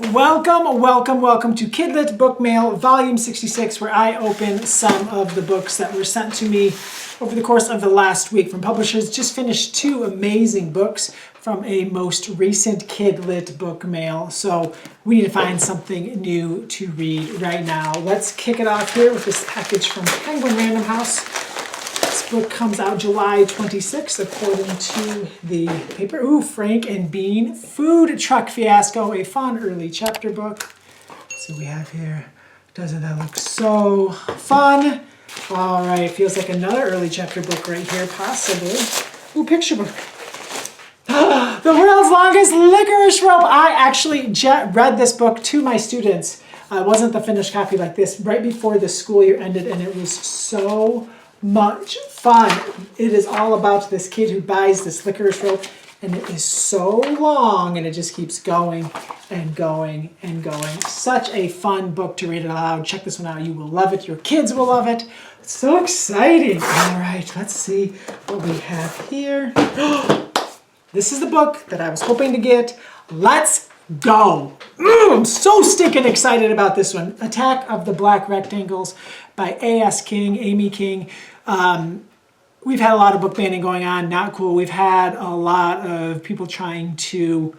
Welcome to Kidlit Book Mail, Volume 66, where I open some of the books that were sent to me over the course of the last week from publishers. Just finished two amazing books from a most recent Kidlit Book Mail, so we need to find something new to read right now. Let's kick it off here with this package from Penguin Random House. This book comes out July 26th, according to the paper. Ooh, Frank and Bean, Food Truck Fiasco, a fun early chapter book. So we have here, doesn't that look so fun? All right, feels like another early chapter book right here, possibly. Ooh, picture book. The World's Longest Licorice Rope. I actually read this book to my students. It wasn't the finished copy like this, right before the school year ended, and it was so much fun. It is all about this kid who buys this licorice rope, and it is so long, and it just keeps going and going and going. Such a fun book to read aloud. Check this one out. You will love it. Your kids will love it. It's so exciting. All right, let's see what we have here. This is the book that I was hoping to get. Let's go. I'm so stinking excited about this one. Attack of the Black Rectangles by A.S. King, Amy King. We've had a lot of book banning going on, not cool. We've had a lot of people trying to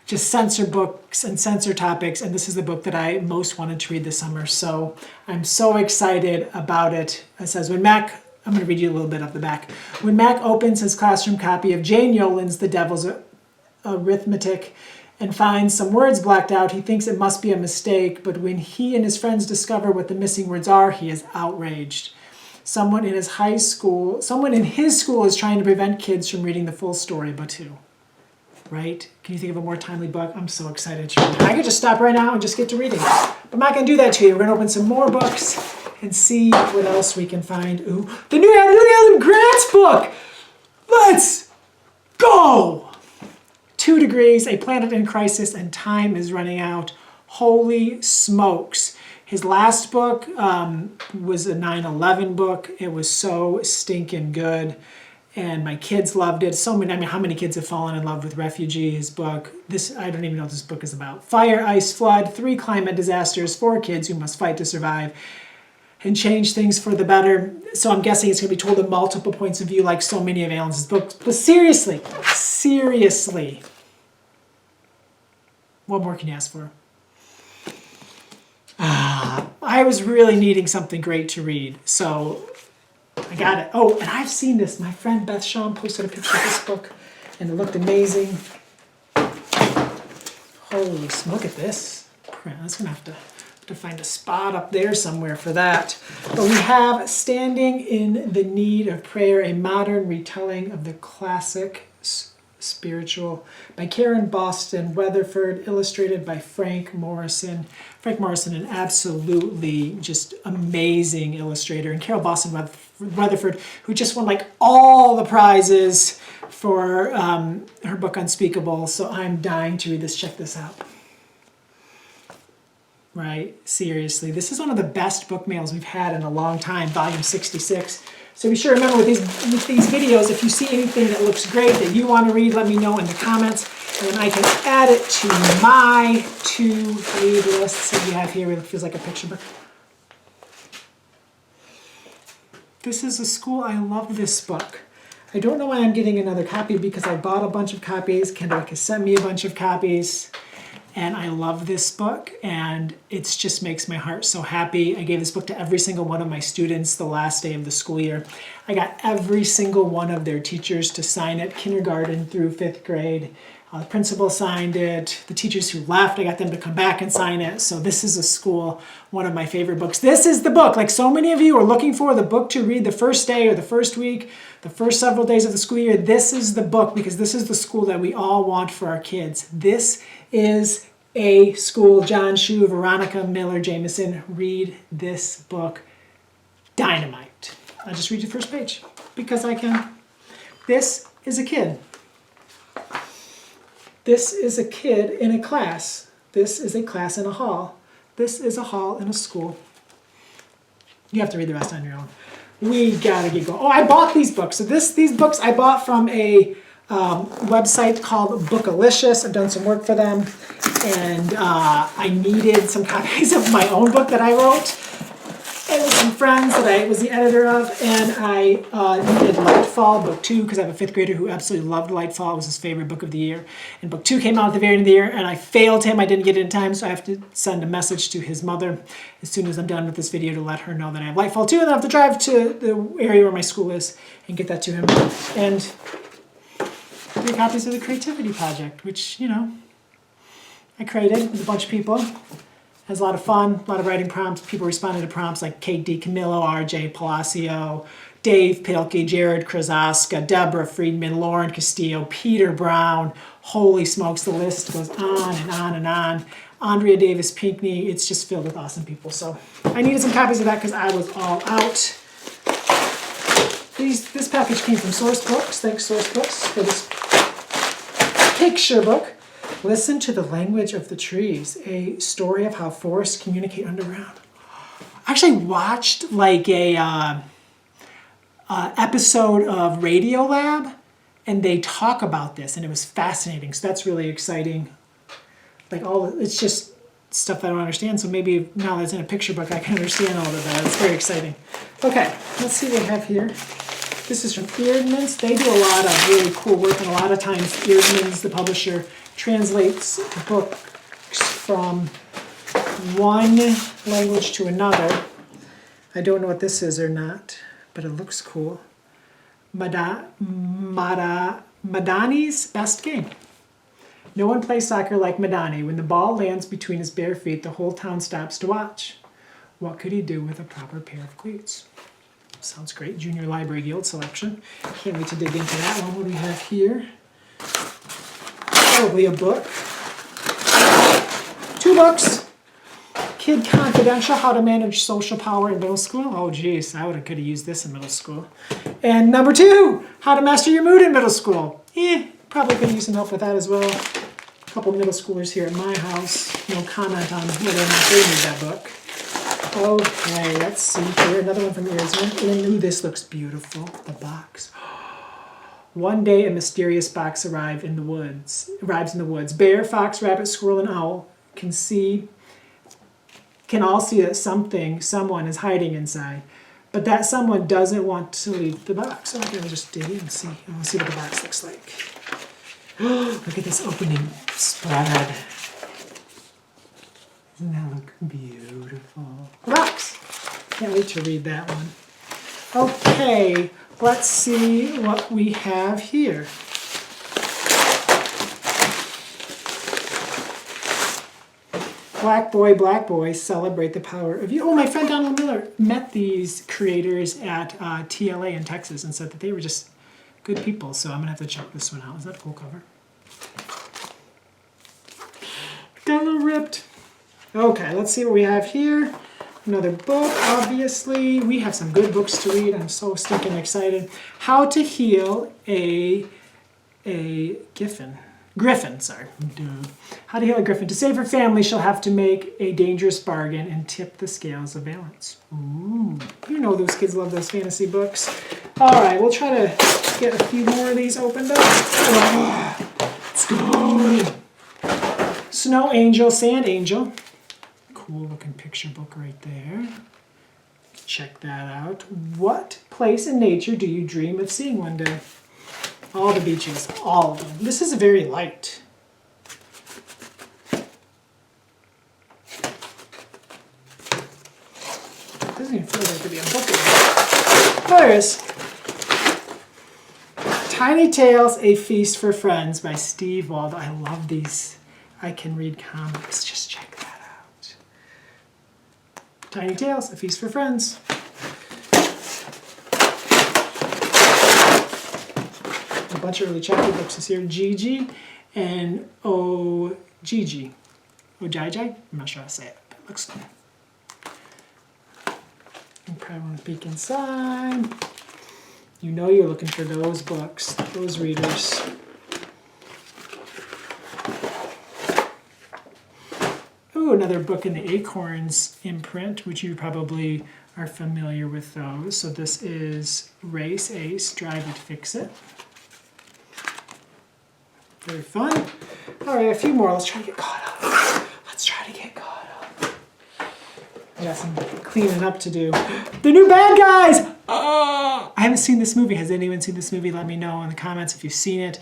just censor books and censor topics, and this is the book that I most wanted to read this summer, so I'm so excited about it. It says, I'm going to read you a little bit of the back. When Mac opens his classroom copy of Jane Yolen's The Devil's Arithmetic and finds some words blacked out, he thinks it must be a mistake, but when he and his friends discover what the missing words are, he is outraged. Someone in his school is trying to prevent kids from reading the full story, but who? Right? Can you think of a more timely book? I'm so excited to read. I could just stop right now and just get to reading. But I'm not going to do that to you. We're going to open some more books and see what else we can find. Ooh, the new Adam Grant's book! Let's go! 2 Degrees, A Planet in Crisis, and Time is Running Out. Holy smokes. His last book was a 9/11 book. It was so stinking good, and my kids loved it. How many kids have fallen in love with Refugee, his book? I don't even know what this book is about. Fire, ice, flood, 3 climate disasters, 4 kids who must fight to survive and change things for the better. So I'm guessing it's going to be told in multiple points of view, like so many of Alan's books. But seriously, what more can you ask for? I was really needing something great to read, so I got it. Oh, and I've seen this. My friend Beth Shaw posted a picture of this book, and it looked amazing. Holy smoke, look at this print. I was going to have to find a spot up there somewhere for that. But we have Standing in the Need of Prayer, a modern retelling of the classic spiritual by Karen Boston Weatherford, illustrated by Frank Morrison. Frank Morrison, an absolutely just amazing illustrator, and Carol Boston Weatherford, who just won like all the prizes for her book Unspeakable. So I'm dying to read this. Check this out. Right, seriously, this is one of the best book mails we've had in a long time, volume 66. So be sure to remember with these videos, if you see anything that looks great that you want to read, let me know in the comments, and then I can add it to my to-read list that we have here. It feels like a picture book. This is a school. I love this book. I don't know why I'm getting another copy, because I bought a bunch of copies. Kendall has sent me a bunch of copies. And I love this book, and it just makes my heart so happy. I gave this book to every single one of my students the last day of the school year. I got every single one of their teachers to sign it, kindergarten through 5th grade. The principal signed it. The teachers who left, I got them to come back and sign it. So this is a school, one of my favorite books. This is the book, like so many of you are looking for the book to read the first day or the first week, the first several days of the school year. This is the book, because this is the school that we all want for our kids. This is a school. John Shue, Veronica Miller Jameson, read this book. Dynamite. I'll just read you the first page because I can. This is a kid. This is a kid in a class. This is a class in a hall. This is a hall in a school. You have to read the rest on your own. We gotta get going. Oh, I bought these books. So these books I bought from a website called Bookalicious. I've done some work for them, and I needed some copies of my own book that I wrote. And with some friends that I was the editor of, and I needed Lightfall, book 2, because I have a 5th grader who absolutely loved Lightfall. It was his favorite book of the year. And book 2 came out at the very end of the year, and I failed him. I didn't get it in time, so I have to send a message to his mother as soon as I'm done with this video to let her know that I have Lightfall 2, and I have to drive to the area where my school is and get that to him. And 3 copies of the Creativity Project, which, you know, I created with a bunch of people. It was a lot of fun, a lot of writing prompts. People responded to prompts like Kate DiCamillo, RJ Palacio, Dave Pilkey, Jared Krasaska, Deborah Friedman, Lauren Castillo, Peter Brown. Holy smokes, the list goes on and on and on. Andrea Davis Pinkney. It's just filled with awesome people. So I needed some copies of that because I was all out. This package came from Sourcebooks. Thanks, Sourcebooks, for this picture book. Listen to the Language of the Trees, a story of how forests communicate underground. I actually watched like a episode of Radiolab, and they talk about this, and it was fascinating. So that's really exciting. Like it's just stuff I don't understand. So maybe now that it's in a picture book, I can understand all of that. It's very exciting. Okay, let's see what we have here. This is from Eerdmans. They do a lot of really cool work, and a lot of times Eerdmans, the publisher, translates books from one language to another. I don't know what this is or not, but it looks cool. Madani's best game. No one plays soccer like Madani. When the ball lands between his bare feet, the whole town stops to watch. What could he do with a proper pair of cleats? Sounds great. Junior Library Guild selection. Can't wait to dig into that one. What do we have here? Probably a book. 2 books. Kid Confidential, How to Manage Social Power in Middle School. Oh geez, I could have used this in middle school. And number 2, How to Master Your Mood in Middle School. Probably could use some help with that as well. A couple middle schoolers here at my house. No comment on whether or not they need that book. Okay, let's see here. Another one from Eerdmans. Ooh, this looks beautiful. The box. One day, a mysterious box arrives in the woods. Bear, fox, rabbit, squirrel, and owl can all see that someone is hiding inside, but that someone doesn't want to leave the box. So I'm gonna just dig in and see. I want to see what the box looks like. Look at this opening spread. Doesn't that look beautiful? The box. Can't wait to read that one. Okay. Let's see what we have here. Black Boy, Celebrate the Power of You. Oh, my friend Donald Miller met these creators at TLA in Texas and said that they were just good people. So I'm going to have to check this one out. Is that a cool cover? Got a little ripped. Okay, let's see what we have here. Another book, obviously. We have some good books to read. I'm so stinking excited. How to Heal a Griffin. How to Heal a Griffin. To save her family, she'll have to make a dangerous bargain and tip the scales of balance. Ooh, you know those kids love those fantasy books. All right, we'll try to get a few more of these opened up. Oh, let's go. Snow Angel, Sand Angel. Cool looking picture book right there. Check that out. What place in nature do you dream of seeing one day? All the beaches, all of them. This is very light. Doesn't even feel like to be a book anymore. There it is. Tiny Tales, A Feast for Friends by Steve Waldo. I love these. I can read comics. Just check that out. Tiny Tales, A Feast for Friends. A bunch of early chapter books this year. Gigi and Gigi. Ojiji? I'm not sure how to say it, but it looks cool. You probably want to peek inside. You know you're looking for those books, those readers. Ooh, another book in the Acorns imprint, which you probably are familiar with those. So this is Race Ace, Drive It, Fix It. Very fun. All right, a few more. Let's try to get caught up. Let's try to get caught up. I got some cleaning up to do. The new bad guys! Oh, I haven't seen this movie. Has anyone seen this movie? Let me know in the comments if you've seen it.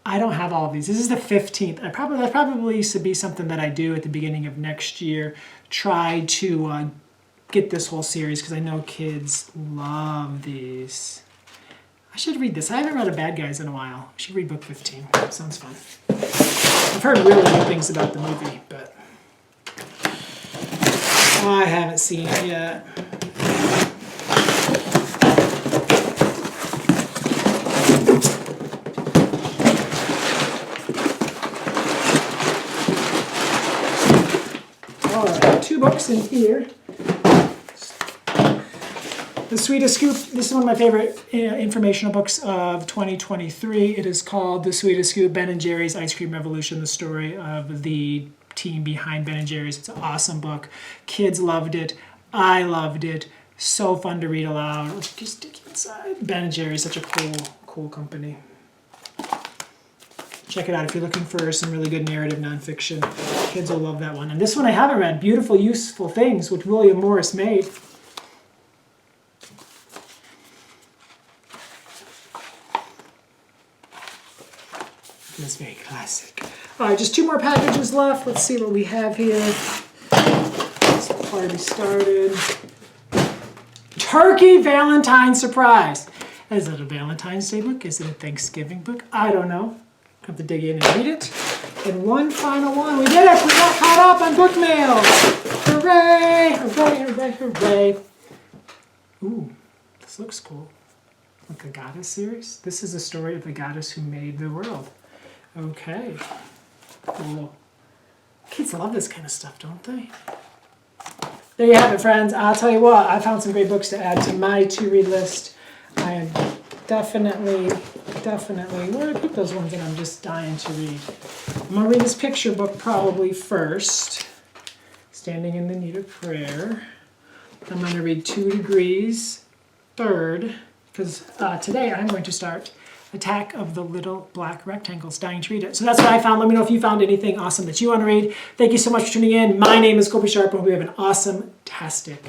I don't have all of these. This is the 15th. That probably used to be something that I do at the beginning of next year. Try to get this whole series because I know kids love these. I should read this. I haven't read a Bad Guys in a while. I should read book 15. Sounds fun. I've heard really good things about the movie, but I haven't seen it yet. All right, 2 books in here. The Sweetest Scoop, this is one of my favorite informational books of 2023. It is called The Sweetest Scoop, Ben & Jerry's Ice Cream Revolution, the story of the team behind Ben & Jerry's. It's an awesome book. Kids loved it. I loved it. So fun to read aloud. Just stick inside. Ben & Jerry's such a cool company. Check it out if you're looking for some really good narrative nonfiction. Kids will love that one. And this one I haven't read, Beautiful, Useful Things, which William Morris made. It's very classic. All right, just 2 more packages left. Let's see what we have here. This party started. Turkey Valentine Surprise. Is it a Valentine's Day book? Is it a Thanksgiving book? I don't know. Have to dig in and read it. And one final one. We did it! We got caught up on book mail! Hooray! Hooray, hooray, hooray. Ooh, this looks cool. Like the Goddess series. This is a story of the goddess who made the world. Okay. Cool. Kids love this kind of stuff, don't they? There you have it, friends. I'll tell you what, I found some great books to add to my to-read list. I am definitely, where did I put those ones that I'm just dying to read? I'm going to read this picture book probably first. Standing in the Need of Prayer. I'm going to read 2 Degrees third, because today I'm going to start Attack of the Little Black Rectangles. Dying to read it. So that's what I found. Let me know if you found anything awesome that you want to read. Thank you so much for tuning in. My name is Colby Sharp, and we have an awesome-tastic